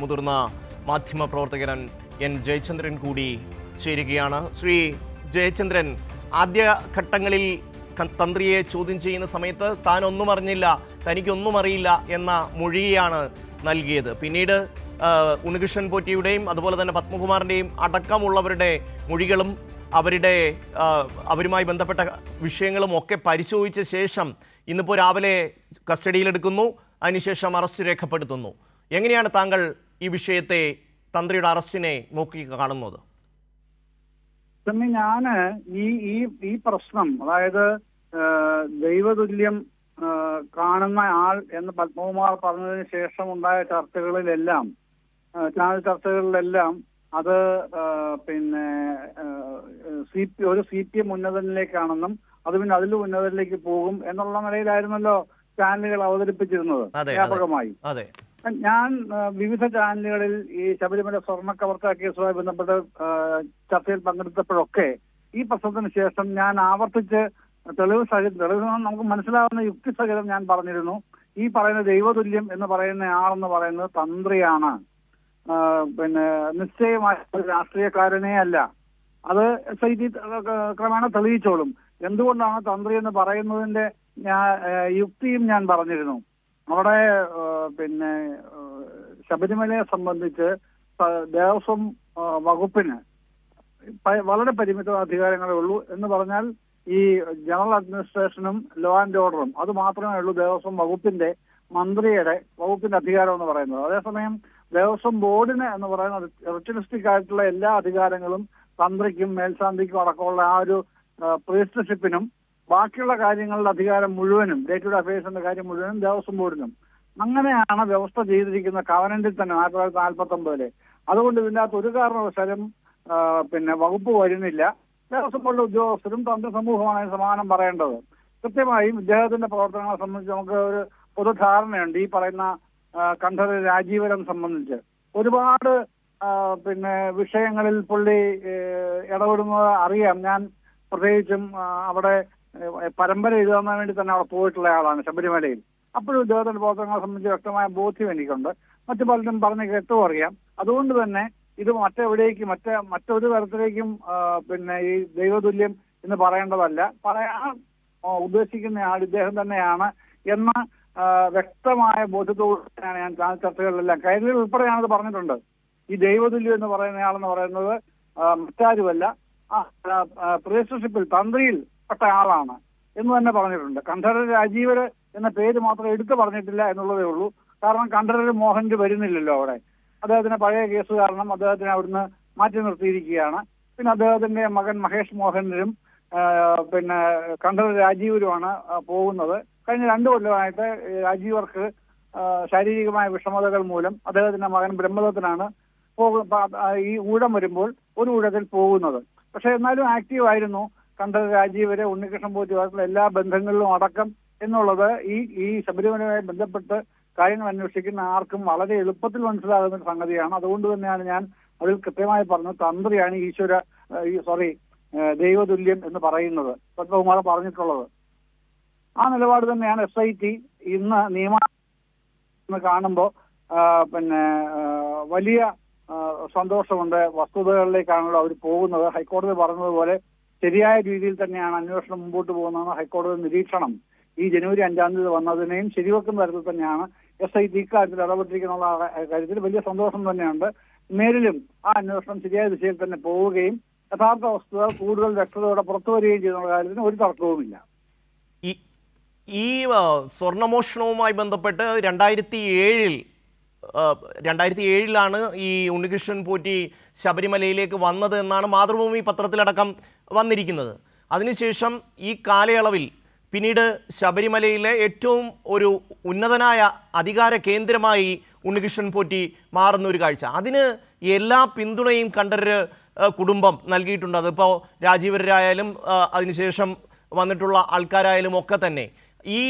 മുതിർന്ന മാധ്യമപ്രവർത്തകൻ എൻ ജയചന്ദ്രൻ കൂടി ചേരുകയാണ്. ശ്രീ ജയചന്ദ്രൻ, ആദ്യഘട്ടങ്ങളിൽ തന്ത്രിയെ ചോദ്യം ചെയ്യുന്ന സമയത്ത് താൻ ഒന്നും അറിഞ്ഞില്ല, തനിക്കൊന്നും അറിയില്ല എന്ന മൊഴിയാണ് നൽകിയത്. പിന്നീട് ഉണ്ണികൃഷ്ണൻ പോറ്റിയുടെയും അതുപോലെ തന്നെ പത്മകുമാറിൻ്റെയും അടക്കമുള്ളവരുടെ മൊഴികളും അവരുമായി ബന്ധപ്പെട്ട വിഷയങ്ങളും ഒക്കെ പരിശോധിച്ച ശേഷം ഇന്നിപ്പോൾ രാവിലെ കസ്റ്റഡിയിലെടുക്കുന്നു, അതിനുശേഷം അറസ്റ്റ് രേഖപ്പെടുത്തുന്നു. എങ്ങനെയാണ് താങ്കൾ ഈ വിഷയത്തെ, തന്ത്രിയുടെ അറസ്റ്റിനെ നോക്കി കാണുന്നത്? ഞാൻ ഈ പ്രശ്നം, അതായത് ദൈവതുല്യം കാണുന്ന ആൾ എന്ന് പത്മകുമാർ പറഞ്ഞതിന് ശേഷം ഉണ്ടായ ചർച്ചകളിലെല്ലാം, ചാനൽ ചർച്ചകളിലെല്ലാം അത് ഒരു CPM ഉന്നതനിലേക്കാണെന്നും അത് പിന്നെ അതിലും ഉന്നതനിലേക്ക് പോകും എന്നുള്ള നിലയിലായിരുന്നല്ലോ ചാനലുകൾ അവതരിപ്പിച്ചിരുന്നത് വ്യാപകമായി. ഞാൻ വിവിധ ചാനലുകളിൽ ഈ ശബരിമല സ്വർണ്ണ കവർച്ചാ കേസുമായി ബന്ധപ്പെട്ട് ചർച്ചയിൽ പങ്കെടുത്തപ്പോഴൊക്കെ ഈ പ്രശ്നത്തിന് ശേഷം ഞാൻ ആവർത്തിച്ച് തെളിവ് നമുക്ക് മനസ്സിലാവുന്ന യുക്തിസഹിതം ഞാൻ പറഞ്ഞിരുന്നു, ഈ പറയുന്ന ദൈവതുല്യം എന്ന് പറയുന്ന ആളെന്ന് പറയുന്നത് തന്ത്രിയാണ്, നിശ്ചയമായ ഒരു രാഷ്ട്രീയക്കാരനേ അല്ല. അത് SIT ക്രമേണ തെളിയിച്ചോളും. എന്തുകൊണ്ടാണ് തന്ത്രി എന്ന് പറയുന്നതിന്റെ യുക്തിയും ഞാൻ പറഞ്ഞിരുന്നു. അവിടെ ശബരിമലയെ സംബന്ധിച്ച് ദേവസ്വം വകുപ്പിന് വളരെ പരിമിത അധികാരങ്ങളേ ഉള്ളൂ. എന്ന് പറഞ്ഞാൽ ഈ ജനറൽ അഡ്മിനിസ്ട്രേഷനും ലോ ആൻഡ് ഓർഡറും അത് മാത്രമേ ഉള്ളൂ ദേവസ്വം വകുപ്പിന്റെ വകുപ്പിന്റെ അധികാരം എന്ന് പറയുന്നത്. അതേസമയം ദേവസ്വം ബോർഡിന് എന്ന് പറയുന്ന റിച്വലിസ്റ്റിക് ആയിട്ടുള്ള എല്ലാ അധികാരങ്ങളും തന്ത്രിക്കും മേൽശാന്തിക്കും അടക്കമുള്ള ആ ഒരു പ്രീസ്റ്റർഷിപ്പിനും ബാക്കിയുള്ള കാര്യങ്ങളുടെ അധികാരം മുഴുവനും, ഡേ ടു ഡേ അഫയേഴ്സിന്റെ കാര്യം മുഴുവനും ദേവസ്വം ബോർഡിനും. അങ്ങനെയാണ് വ്യവസ്ഥ ചെയ്തിരിക്കുന്ന കവനന്റിൽ തന്നെ 1949. അതുകൊണ്ട് ഇതിനകത്ത് ഒരു കാരണവശാലും വകുപ്പ് വരുന്നില്ല. ദേവസ്വം ബോർഡിലെ ഉദ്യോഗസ്ഥരും തന്ത്രി സമൂഹമാണ് സമാനം പറയേണ്ടത്. കൃത്യമായും ഇദ്ദേഹത്തിന്റെ പ്രവർത്തനങ്ങളെ സംബന്ധിച്ച് നമുക്ക് ഒരു പൊതുധാരണയുണ്ട്. ഈ പറയുന്ന കണ്ഠരര് രാജീവരം സംബന്ധിച്ച് ഒരുപാട് വിഷയങ്ങളിൽ പുള്ളി ഇടപെടുന്നത് അറിയാം. ഞാൻ പ്രത്യേകിച്ചും അവിടെ പരമ്പര എഴുതാൻ വേണ്ടി തന്നെ അവിടെ പോയിട്ടുള്ള ആളാണ് ശബരിമലയിൽ. അപ്പോഴും ഇദ്ദേഹത്തിന്റെ പ്രവർത്തനങ്ങളെ സംബന്ധിച്ച് വ്യക്തമായ ബോധ്യം എനിക്കുണ്ട്. മറ്റു പലരും പറഞ്ഞ് കേട്ടും അറിയാം. അതുകൊണ്ട് തന്നെ ഇത് മറ്റൊരു തരത്തിലേക്കും ഈ ദൈവതുല്യം എന്ന് പറയേണ്ടതല്ല. പറയാൻ ഉദ്ദേശിക്കുന്ന ആൾ ഇദ്ദേഹം തന്നെയാണ് എന്ന വ്യക്തമായ ബോധ്യത്തോടെയാണ് ഞാൻ ചർച്ചകളിലെല്ലാം കൈരളിൽ ഉൾപ്പെടെയാണത് പറഞ്ഞിട്ടുണ്ട്. ഈ ദൈവതുല്യം എന്ന് പറയുന്നയാളെന്ന് പറയുന്നത് മറ്റാരുമല്ല, പ്രീസ്റ്റർഷിപ്പിൽ തന്ത്രിയിൽ പെട്ട ആളാണ് എന്ന് തന്നെ പറഞ്ഞിട്ടുണ്ട്. കണ്ഠരര് രാജീവര് എന്ന പേര് മാത്രം എടുത്തു പറഞ്ഞിട്ടില്ല എന്നുള്ളതേ ഉള്ളൂ. കാരണം കണ്ഠരര് മോഹൻര് വരുന്നില്ലല്ലോ അവിടെ. അദ്ദേഹത്തിന് പഴയ കേസ് കാരണം അദ്ദേഹത്തിനെ അവിടുന്ന് മാറ്റി നിർത്തിയിരിക്കുകയാണ്. പിന്നെ അദ്ദേഹത്തിന്റെ മകൻ മഹേഷ് മോഹനരും കണ്ഠരര് രാജീവരുമാണ് പോകുന്നത്. കഴിഞ്ഞ 2 കൊല്ലമായിട്ട് രാജീവർക്ക് ശാരീരികമായ വിഷമതകൾ മൂലം അദ്ദേഹത്തിന്റെ മകൻ ബ്രഹ്മദത്തിനാണ് ഈ ഊഴം വരുമ്പോൾ ഒരു ഊഴത്തിൽ പോകുന്നത്. പക്ഷെ എന്നാലും ആക്റ്റീവ് ആയിരുന്നു കണ്ഠരര് രാജീവരെ ഉണ്ണികൃഷ്ണൻ പോറ്റിയുമായിട്ടുള്ള എല്ലാ ബന്ധങ്ങളിലും അടക്കം എന്നുള്ളത് ഈ ശബരിമലയുമായി ബന്ധപ്പെട്ട് കാര്യങ്ങൾ അന്വേഷിക്കുന്ന ആർക്കും വളരെ എളുപ്പത്തിൽ മനസ്സിലാകുന്ന ഒരു സംഗതിയാണ്. അതുകൊണ്ട് തന്നെയാണ് ഞാൻ അതിൽ കൃത്യമായി പറഞ്ഞത് തന്ത്രിയാണ് ദൈവതുല്യം എന്ന് പറയുന്നത്. പത്മകുമാർ പറഞ്ഞിട്ടുള്ളത് ആ നിലപാട് തന്നെയാണ്. SIT ഇന്ന് നിയമം കാണുമ്പോൾ വലിയ സന്തോഷമുണ്ട്. വസ്തുതകളിലേക്കാണല്ലോ അവർ പോകുന്നത്. ഹൈക്കോടതി പറഞ്ഞതുപോലെ ശരിയായ രീതിയിൽ തന്നെയാണ് അന്വേഷണം മുമ്പോട്ട് പോകുന്നതെന്ന് ഹൈക്കോടതി നിരീക്ഷണം ഈ ജനുവരി 5-ാം തീയതി വന്നതിനെയും ശരിവെക്കുന്ന തരത്തിൽ തന്നെയാണ് SIT ഇക്കാര്യത്തിൽ ഇടപെട്ടിരിക്കുന്ന കാര്യത്തിൽ വലിയ സന്തോഷം തന്നെയുണ്ട്. മേലിലും ആ അന്വേഷണം ശരിയായ ദിശയിൽ തന്നെ പോവുകയും യഥാർത്ഥ വസ്തുതകൾ കൂടുതൽ വ്യക്തതയോടെ പുറത്തു വരികയും ചെയ്യുന്ന കാര്യത്തിന് ഒരു തർക്കവുമില്ല. ഈ സ്വർണ്ണമോഷണവുമായി ബന്ധപ്പെട്ട് 2007-ലാണ് ഈ ഉണ്ണികൃഷ്ണൻ പോറ്റി ശബരിമലയിലേക്ക് വന്നത് എന്നാണ് മാതൃഭൂമി പത്രത്തിലടക്കം വന്നിരിക്കുന്നത്. അതിനുശേഷം ഈ കാലയളവിൽ പിന്നീട് ശബരിമലയിലെ ഏറ്റവും ഒരു ഉന്നതനായ അധികാര കേന്ദ്രമായി ഉണ്ണികൃഷ്ണൻ പോറ്റി മാറുന്ന ഒരു കാഴ്ച, അതിന് എല്ലാ പിന്തുണയും കണ്ഠരര് കുടുംബം നൽകിയിട്ടുണ്ട്. അതിപ്പോൾ രാജീവരായാലും അതിനുശേഷം വന്നിട്ടുള്ള ആൾക്കാരായാലും ഒക്കെ തന്നെ ഈ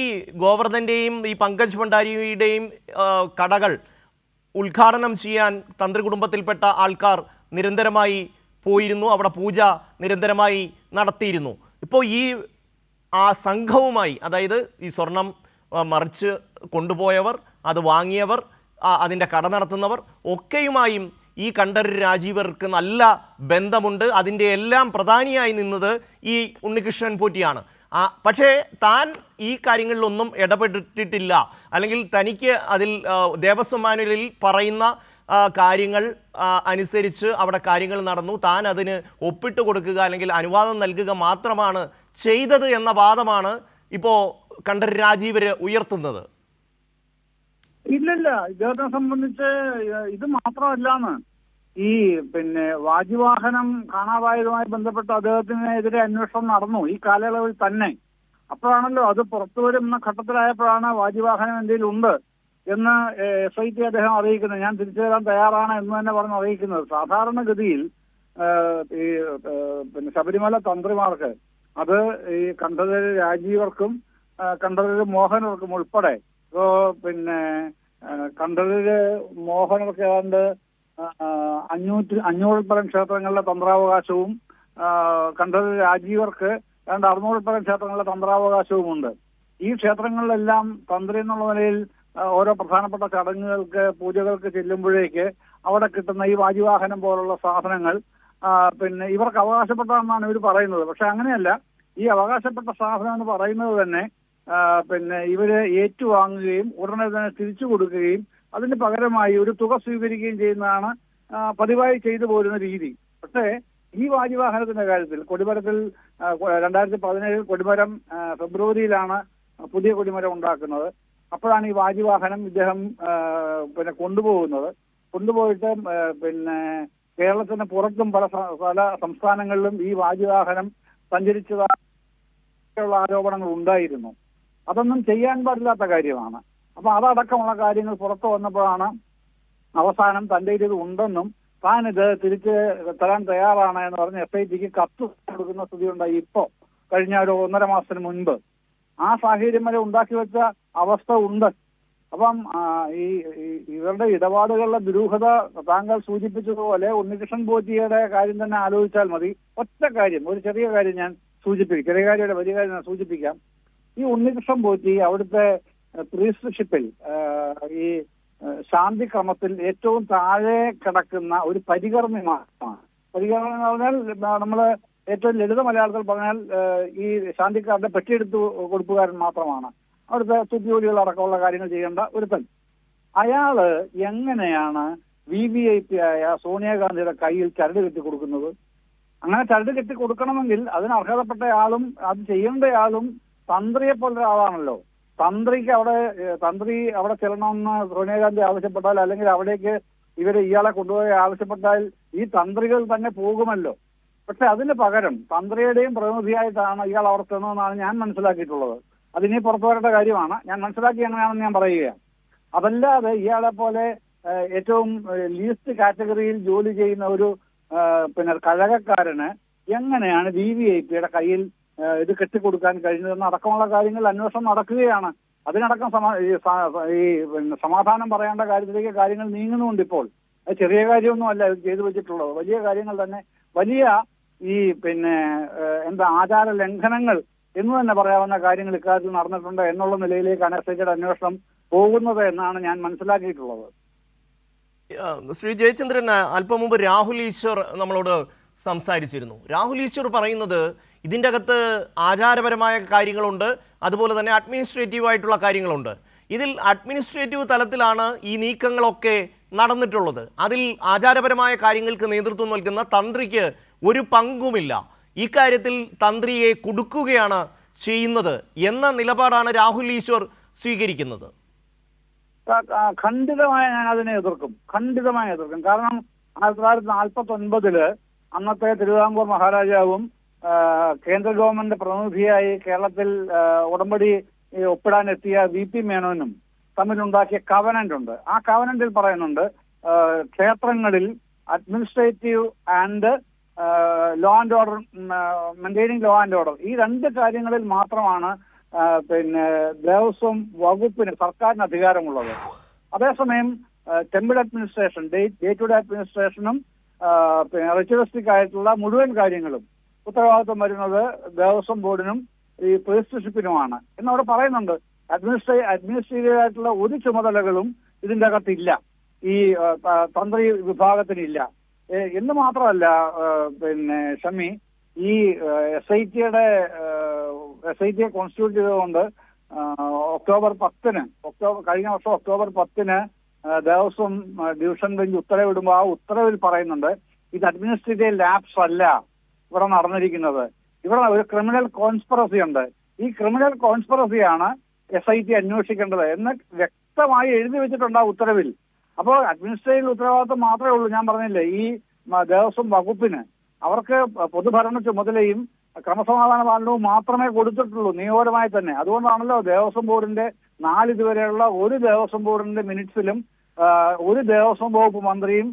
ഗോവർദ്ധൻ്റെയും ഈ പങ്കജ് ഭണ്ഡാരിയുടെയും കടകൾ ഉദ്ഘാടനം ചെയ്യാൻ തന്ത്രി കുടുംബത്തിൽപ്പെട്ട ആൾക്കാർ നിരന്തരമായി പോയിരുന്നു. അവിടെ പൂജ നിരന്തരമായി നടത്തിയിരുന്നു. ഇപ്പോൾ ആ സംഘവുമായി, അതായത് ഈ സ്വർണം മറിച്ച് കൊണ്ടുപോയവർ, അത് വാങ്ങിയവർ, അതിൻ്റെ കട നടത്തുന്നവർ ഒക്കെയുമായും ഈ കണ്ഠരര് രാജീവർക്ക് നല്ല ബന്ധമുണ്ട്. അതിൻ്റെ എല്ലാം പ്രധാനിയായി നിന്നത് ഈ ഉണ്ണികൃഷ്ണൻ പോറ്റിയാണ്. പക്ഷേ താൻ ഈ കാര്യങ്ങളിലൊന്നും ഇടപെട്ടിട്ടില്ല, അല്ലെങ്കിൽ തനിക്ക് അതിൽ ദേവസ്വം മാനുവലിൽ പറയുന്ന കാര്യങ്ങൾ അനുസരിച്ച് അവിടെ കാര്യങ്ങൾ നടന്നു, താൻ അതിന് ഒപ്പിട്ട് കൊടുക്കുക അല്ലെങ്കിൽ അനുവാദം നൽകുക മാത്രമാണ് ചെയ്തത് എന്ന വാദമാണ് ഇപ്പോൾ കണ്ഠരര് രാജീവര് ഉയർത്തുന്നത്. ഇല്ലില്ല, ഇദ്ദേഹത്തെ സംബന്ധിച്ച് ഇത് മാത്രമല്ലാന്ന് ഈ വാജിവാഹനം കാണാതായതുമായി ബന്ധപ്പെട്ട് അദ്ദേഹത്തിനെതിരെ അന്വേഷണം നടന്നു ഈ കാലയളവിൽ തന്നെ. അപ്പോഴാണല്ലോ അത് പുറത്തു വരുന്ന ഘട്ടത്തിലായപ്പോഴാണ് വാജിവാഹനം എന്തെങ്കിലും ഉണ്ട് എന്ന് SIT അദ്ദേഹം അറിയിക്കുന്നത്. ഞാൻ തിരിച്ചു തരാൻ തയ്യാറാണ് എന്ന് തന്നെ പറഞ്ഞ് അറിയിക്കുന്നത്. സാധാരണഗതിയിൽ ഈ ശബരിമല തന്ത്രിമാർക്ക് അത് ഈ കണ്ഠരര് രാജീവർക്കും കണ്ഠരര് മോഹനർക്കും ഉൾപ്പെടെ കണ്ഠരര് മോഹനർക്ക് ഏതാണ്ട് 500 പരം ക്ഷേത്രങ്ങളിലെ തന്ത്രാവകാശവും കണ്ഠരര് രാജീവർക്ക് ഏതാണ്ട് 600 പരം ക്ഷേത്രങ്ങളിലെ തന്ത്രാവകാശവുമുണ്ട്. ഈ ക്ഷേത്രങ്ങളിലെല്ലാം തന്ത്രി എന്നുള്ള നിലയിൽ ഓരോ പ്രധാനപ്പെട്ട ചടങ്ങുകൾക്ക് പൂജകൾക്ക് ചെല്ലുമ്പോഴേക്ക് അവിടെ കിട്ടുന്ന ഈ വാജിവാഹനം പോലുള്ള സാധനങ്ങൾ ഇവർക്ക് അവകാശപ്പെട്ടതാണെന്നാണ് ഇവർ പറയുന്നത്. പക്ഷെ അങ്ങനെയല്ല. ഈ അവകാശപ്പെട്ട സാധനം എന്ന് പറയുന്നത് തന്നെ ഇവര് ഏറ്റുവാങ്ങുകയും ഉടനെ തന്നെ തിരിച്ചു കൊടുക്കുകയും അതിന് പകരമായി ഒരു തുക സ്വീകരിക്കുകയും ചെയ്യുന്നതാണ് പതിവായി ചെയ്തു പോരുന്ന രീതി. പക്ഷേ ഈ വാജിവാഹനത്തിന്റെ കാര്യത്തിൽ കൊടിമരത്തിൽ 2017 കൊടിമരം ഫെബ്രുവരിയിലാണ് പുതിയ കൊടിമരം ഉണ്ടാക്കുന്നത്. അപ്പോഴാണ് ഈ വാജിവാഹനം ഇദ്ദേഹം കൊണ്ടുപോയിട്ട് കേരളത്തിന് പുറത്തും പല സംസ്ഥാനങ്ങളിലും ഈ വാജിവാഹനം സഞ്ചരിച്ചതായുള്ള ആരോപണങ്ങൾ ഉണ്ടായിരുന്നു. അതൊന്നും ചെയ്യാൻ പാടില്ലാത്ത കാര്യമാണ്. അപ്പൊ അതടക്കമുള്ള കാര്യങ്ങൾ പുറത്തു വന്നപ്പോഴാണ് അവസാനം തന്റെ ഇത് ഉണ്ടെന്നും താൻ ഇത് തിരിച്ച് തരാൻ തയ്യാറാണ് എന്ന് പറഞ്ഞ് SITക്ക് കത്ത് കൊടുക്കുന്ന സ്ഥിതി ഉണ്ടായി. ഇപ്പോ കഴിഞ്ഞ ഒരു 1.5 മാസത്തിന് മുൻപ് ആ സാഹചര്യം വരെ ഉണ്ടാക്കി വെച്ച അവസ്ഥ ഉണ്ട്. അപ്പം ഇവരുടെ ഇടപാടുകളുടെ ദുരൂഹത താങ്കൾ സൂചിപ്പിച്ചതുപോലെ ഉണ്ണികൃഷ്ണൻ പോറ്റിയുടെ കാര്യം തന്നെ ആലോചിച്ചാൽ മതി. ഒറ്റ കാര്യം, ഒരു ചെറിയ കാര്യം ഞാൻ സൂചിപ്പിക്കും. ചെറിയ കാര്യമല്ല, വലിയ കാര്യം ഞാൻ സൂചിപ്പിക്കാം. ഈ ഉണ്ണികൃഷ്ണൻ പോറ്റി അവിടുത്തെ പ്രീസ്റ്റ്ഷിപ്പിൽ ഈ ശാന്തി ക്രമത്തിൽ ഏറ്റവും താഴെ കിടക്കുന്ന ഒരു പരികർമ്മി മാത്രമാണ്. പരികർമ്മി എന്ന് പറഞ്ഞാൽ നമ്മള് ഏറ്റവും ലളിത മലയാളത്തിൽ പറഞ്ഞാൽ ഈ ശാന്തിക്കാരുടെ പെട്ടിയെടുത്ത് കൊടുപ്പുകാരൻ മാത്രമാണ്. അവിടുത്തെ തുല്യോലികൾ അടക്കമുള്ള കാര്യങ്ങൾ ചെയ്യേണ്ട ഒരുത്തൻ. അയാള് എങ്ങനെയാണ് VVIP ആയ സോണിയാഗാന്ധിയുടെ കയ്യിൽ ചരട് കെട്ടി കൊടുക്കുന്നത്? അങ്ങനെ ചരട് കെട്ടി കൊടുക്കണമെങ്കിൽ അതിന് അർഹതപ്പെട്ടയാളും അത് ചെയ്യേണ്ടയാളും തന്ത്രിയെ പോലൊരു ആളാണല്ലോ. തന്ത്രി അവിടെ ചെല്ലണമെന്ന് സോണിയാഗാന്ധി ആവശ്യപ്പെട്ടാൽ, അല്ലെങ്കിൽ അവിടേക്ക് ഇയാളെ കൊണ്ടുപോയി ആവശ്യപ്പെട്ടാൽ ഈ തന്ത്രികൾ തന്നെ പോകുമല്ലോ. പക്ഷെ അതിന് പകരം തന്ത്രിയുടെയും പ്രതിനിധിയായിട്ടാണ് ഇയാൾ അവിടെ ചെന്നതെന്നാണ് ഞാൻ മനസ്സിലാക്കിയിട്ടുള്ളത്. അതിനി പുറത്തു വരേണ്ട കാര്യമാണ്. ഞാൻ മനസ്സിലാക്കി എങ്ങനെയാണെന്ന് ഞാൻ പറയുകയാണ്. അതല്ലാതെ ഇയാളെ പോലെ ഏറ്റവും ലീസ്റ്റ് കാറ്റഗറിയിൽ ജോലി ചെയ്യുന്ന ഒരു കഴകക്കാരന് എങ്ങനെയാണ് VVIPയുടെ കയ്യിൽ ഇത് കെട്ടിക്കൊടുക്കാൻ കഴിഞ്ഞതെന്ന് അടക്കമുള്ള കാര്യങ്ങൾ അന്വേഷണം നടക്കുകയാണ്. അതിനടക്കം സമാധാനം പറയേണ്ട കാര്യത്തിലേക്ക് കാര്യങ്ങൾ നീങ്ങുന്നുണ്ട്. ഇപ്പോൾ അത് ചെറിയ കാര്യമൊന്നും അല്ല ഇത് ചെയ്തു വെച്ചിട്ടുള്ളത്. വലിയ കാര്യങ്ങൾ തന്നെ, വലിയ ഈ ആചാര ലംഘനങ്ങൾ എന്ന് തന്നെ പറയാവുന്ന കാര്യങ്ങൾ ഇക്കാര്യത്തിൽ നടന്നിട്ടുണ്ട് എന്നുള്ള നിലയിലേക്കാണ് SITയുടെ അന്വേഷണം പോകുന്നത് എന്നാണ് ഞാൻ മനസ്സിലാക്കിയിട്ടുള്ളത്. ശ്രീ ജയചന്ദ്രൻ, അല്പം മുമ്പ് രാഹുൽ ഈശ്വർ നമ്മളോട് സംസാരിച്ചിരുന്നു. രാഹുൽ ഈശ്വർ പറയുന്നത് ഇതിൻ്റെ അകത്ത് ആചാരപരമായ കാര്യങ്ങളുണ്ട്, അതുപോലെ തന്നെ അഡ്മിനിസ്ട്രേറ്റീവ് ആയിട്ടുള്ള കാര്യങ്ങളുണ്ട്. ഇതിൽ അഡ്മിനിസ്ട്രേറ്റീവ് തലത്തിലാണ് ഈ നീക്കങ്ങളൊക്കെ നടന്നിട്ടുള്ളത്. അതിൽ ആചാരപരമായ കാര്യങ്ങൾക്ക് നേതൃത്വം നൽകുന്ന തന്ത്രിക്ക് ഒരു പങ്കുമില്ല. ഇക്കാര്യത്തിൽ തന്ത്രിയെ കുടുക്കുകയാണ് ചെയ്യുന്നത് എന്ന നിലപാടാണ് രാഹുൽ ഈശ്വർ സ്വീകരിക്കുന്നത്. ഖണ്ഡിതമായി ഞാൻ അതിനെ എതിർക്കും. കാരണം 1949 അന്നത്തെ തിരുവിതാംകൂർ മഹാരാജാവും കേന്ദ്ര ഗവൺമെന്റ് പ്രതിനിധിയായി കേരളത്തിൽ ഉടമ്പടി ഒപ്പിടാനെത്തിയ VP മേനോനും തമ്മിലുണ്ടാക്കിയ കവനന്റ് ഉണ്ട്. ആ കവനന്റിൽ പറയുന്നുണ്ട് ക്ഷേത്രങ്ങളിൽ administrative and law and order, maintaining law and order, ഈ 2 കാര്യങ്ങളിൽ മാത്രമാണ് ദേവസ്വം വകുപ്പിന്, സർക്കാരിന് അധികാരമുള്ളത്. അതേസമയം temple administration, day to day അഡ്മിനിസ്ട്രേഷനും റിച്വലിസ്റ്റിക് ആയിട്ടുള്ള മുഴുവൻ കാര്യങ്ങളും ഉത്തരവാദിത്വം വരുന്നത് ദേവസ്വം ബോർഡിനും ഈ പ്രീസ്റ്റ്ഷിപ്പിനുമാണ് എന്നവിടെ പറയുന്നുണ്ട്. അഡ്മിനിസ്ട്രേറ്റീവ് ആയിട്ടുള്ള ഒരു ചുമതലകളും ഇതിന്റെ അകത്തില്ല, ഈ തന്ത്രി വിഭാഗത്തിനില്ല. എന്ന് മാത്രമല്ല പിന്നെ ഷമി, ഈ SIT കോൺസ്റ്റിറ്റ്യൂട്ട് ചെയ്തുകൊണ്ട് കഴിഞ്ഞ വർഷം ഒക്ടോബർ 10 ദേവസ്വം ഡിവിഷൻ ബെഞ്ച് ഉത്തരവിടുമ്പോൾ ആ ഉത്തരവിൽ പറയുന്നുണ്ട് ഇത് അഡ്മിനിസ്ട്രേറ്റീവ് ലാപ്സ് അല്ല ഇവിടെ നടന്നിരിക്കുന്നത്, ഇവിടെ ഒരു ക്രിമിനൽ കോൺസ്പിറസി ഉണ്ട്, ഈ ക്രിമിനൽ കോൺസ്പിറസിയാണ് SIT അന്വേഷിക്കേണ്ടത് എന്ന് വ്യക്തമായി എഴുതി വെച്ചിട്ടുണ്ട് ആ ഉത്തരവിൽ. അപ്പോൾ അഡ്മിനിസ്ട്രേറ്റീവ് ഉത്തരവാദിത്വം മാത്രമേ ഉള്ളൂ. ഞാൻ പറഞ്ഞില്ലേ, ഈ ദേവസ്വം വകുപ്പിന് അവർക്ക് പൊതുഭരണ ചുമതലയും ക്രമസമാധാന പാലനവും മാത്രമേ കൊടുത്തിട്ടുള്ളൂ നിയമപരമായി തന്നെ. അതുകൊണ്ടാണല്ലോ ദേവസ്വം ബോർഡിന്റെ ഇതുവരെയുള്ള ഒരു ദേവസ്വം ബോർഡിന്റെ മിനിറ്റ്സിലും ഒരു ദേവസ്വം വകുപ്പ് മന്ത്രിയും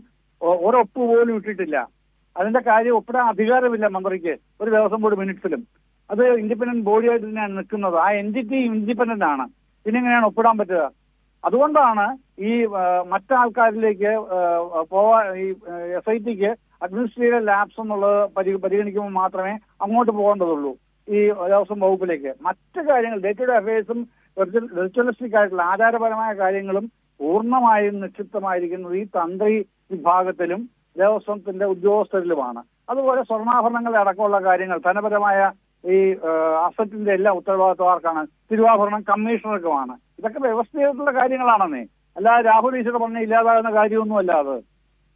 ഒരൊപ്പ് പോലും ഇട്ടിട്ടില്ല. അതിന്റെ കാര്യം ഒപ്പിടാൻ അധികാരമില്ല മന്ത്രിക്ക് ഒരു ദേവസ്വം ബോർഡ് മിനിറ്റ്സിലും. അത് ഇൻഡിപെൻഡന്റ് ബോഡിയായിട്ട് തന്നെയാണ് നിൽക്കുന്നത്. ആ എൻറ്റിറ്റി ഇൻഡിപെൻഡന്റ് ആണ്, പിന്നെ എങ്ങനെയാണ് ഒപ്പിടാൻ പറ്റുക? അതുകൊണ്ടാണ് ഈ മറ്റാൾക്കാരിലേക്ക് ഈ SITക്ക് അഡ്മിനിസ്ട്രേറ്റീവ് ലാപ്സ് എന്നുള്ളത് പരിഗണിക്കുമ്പോൾ മാത്രമേ അങ്ങോട്ട് പോകേണ്ടതുള്ളൂ, ഈ ദേവസ്വം വകുപ്പിലേക്ക്. മറ്റു കാര്യങ്ങൾ ഡേ ടു ഡേ അഫയേഴ്സും റിച്വലിസ്റ്റിക് ആയിട്ടുള്ള ആചാരപരമായ കാര്യങ്ങളും പൂർണ്ണമായും നിക്ഷിപ്തമായിരിക്കുന്നത് ഈ തന്ത്രി വിഭാഗത്തിലും ദേവസ്വത്തിന്റെ ഉദ്യോഗസ്ഥരിലുമാണ്. അതുപോലെ സ്വർണ്ണാഭരണങ്ങളെ അടക്കമുള്ള കാര്യങ്ങൾ, ധനപരമായ ഈ അസറ്റിന്റെ എല്ലാ ഉത്തരവാദിത്വക്കാർക്കാണ്, തിരുവാഭരണം കമ്മീഷണർക്കുമാണ്. ഇതൊക്കെ വ്യവസ്ഥ ചെയ്തിട്ടുള്ള കാര്യങ്ങളാണെന്നേ, അല്ലാതെ രാഹുൽ ഈശ്വർ പറഞ്ഞ ഇല്ലാതാകുന്ന കാര്യമൊന്നുമല്ല അത്.